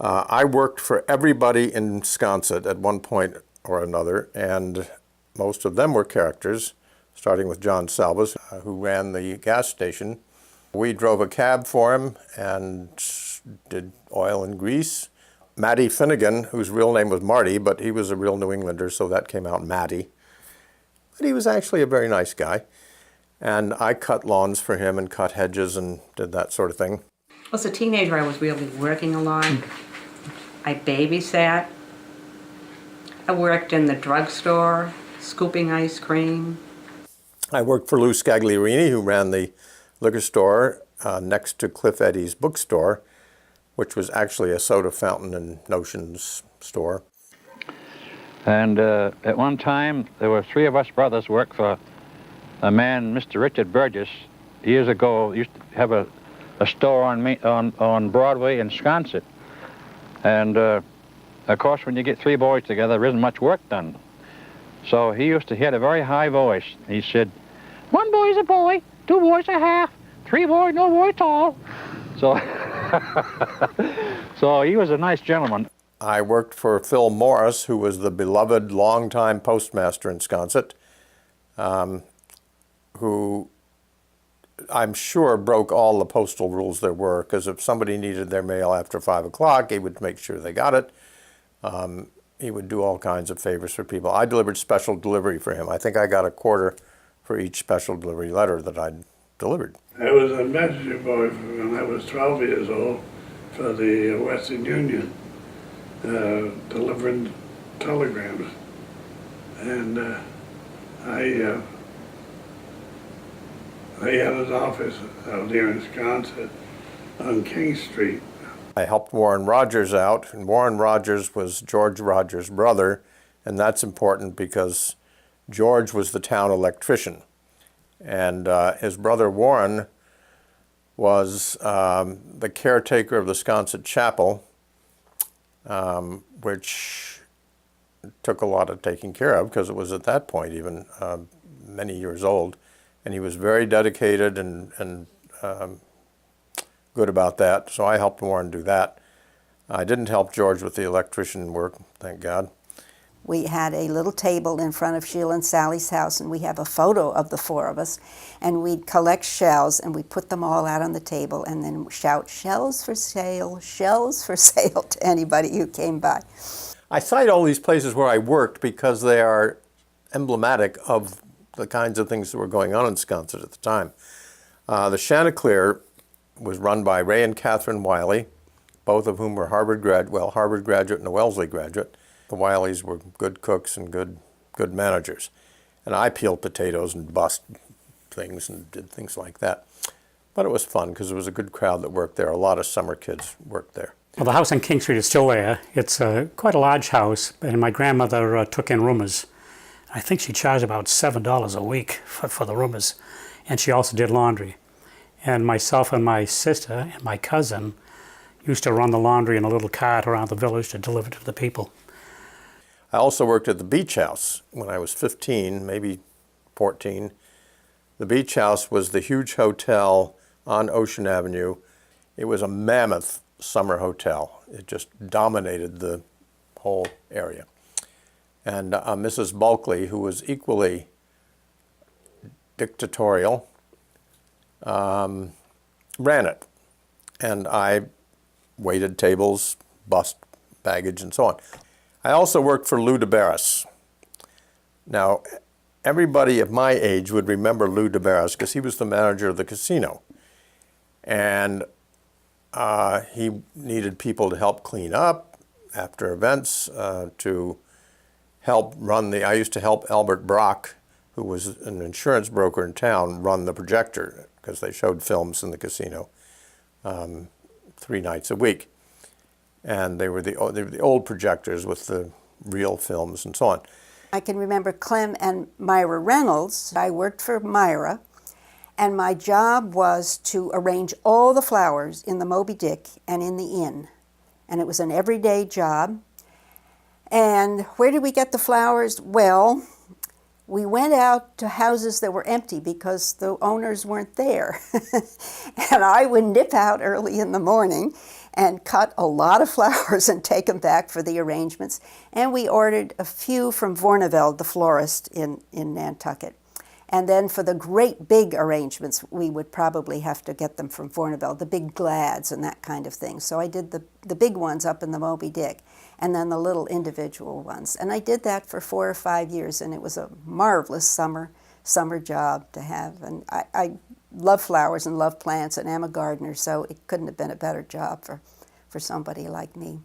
I worked for everybody in Sconset at one point or another, and most of them were characters, starting with John Salvas, who ran the gas station. We drove a cab for him and did oil and grease. Matty Finnegan, whose real name was Marty, but he was a real New Englander, so that came out Matty. But he was actually a very nice guy. And I cut lawns for him and cut hedges and did that sort of thing. As a teenager, I was really working a lot. I babysat. I worked in the drugstore, scooping ice cream. I worked for Lou Scagliarini, who ran the liquor store next to Cliff Eddy's bookstore, which was actually a soda fountain and notions store. And at one time, there were three of us brothers worked for a man, Mr. Richard Burgess. Years ago, used to have a store on Broadway in Sconset. And of course, when you get three boys together, there isn't much work done. So he had a very high voice. He said, "One boy's a boy, two boys a half, three boys, no boy at all." So, so he was a nice gentleman. I worked for Phil Morris, who was the beloved longtime postmaster in Sconset, who I'm sure broke all the postal rules there were, because if somebody needed their mail after 5 o'clock, he would make sure they got it. He would do all kinds of favors for people. I delivered special delivery for him. I think I got a quarter for each special delivery letter that I delivered. I was a messenger boy when I was 12 years old for the Western Union, delivering telegrams. And I had an office out there in Sconset on King Street. I helped Warren Rogers out, and Warren Rogers was George Rogers' brother, and that's important because George was the town electrician. And his brother Warren was the caretaker of the Sconset Chapel, which took a lot of taking care of because it was at that point even many years old. And he was very dedicated and good about that, so I helped Warren do that. I didn't help George with the electrician work, thank God. We had a little table in front of Sheila and Sally's house, and we have a photo of the four of us, and we'd collect shells, and we put them all out on the table, and then shout, shells for sale to anybody who came by. I cite all these places where I worked because they are emblematic of the kinds of things that were going on in Sconset at the time. The Chanticleer was run by Ray and Catherine Wiley, both of whom were Harvard graduate and a Wellesley graduate. The Wileys were good cooks and good managers. And I peeled potatoes and bussed things and did things like that. But it was fun because there was a good crowd that worked there. A lot of summer kids worked there. Well, the house on King Street is still there. It's quite a large house, and my grandmother took in roomers. I think she charged about $7 a week for the roomers, and she also did laundry. And myself and my sister and my cousin used to run the laundry in a little cart around the village to deliver to the people. I also worked at the Beach House when I was 15, maybe 14. The Beach House was the huge hotel on Ocean Avenue. It was a mammoth summer hotel. It just dominated the whole area. And Mrs. Bulkley, who was equally dictatorial, ran it. And I waited tables, bussed baggage, and so on. I also worked for Lou DeBarris. Now, everybody of my age would remember Lou DeBarris because he was the manager of the casino. And he needed people to help clean up after events, to help run I used to help Albert Brock, who was an insurance broker in town, run the projector because they showed films in the casino 3 nights a week. And they were the old projectors with the real films and so on. I can remember Clem and Myra Reynolds. I worked for Myra, and my job was to arrange all the flowers in the Moby Dick and in the inn. And it was an everyday job. And where did we get the flowers? Well, we went out to houses that were empty because the owners weren't there. And I would nip out early in the morning and cut a lot of flowers and take them back for the arrangements. And we ordered a few from Vorneveld, the florist in Nantucket. And then for the great big arrangements, we would probably have to get them from Vorneveld, the big glads and that kind of thing. So I did the big ones up in the Moby Dick, and then the little individual ones. And I did that for 4 or 5 years, and it was a marvelous summer job to have. And I love flowers and love plants, and am a gardener, so it couldn't have been a better job for somebody like me.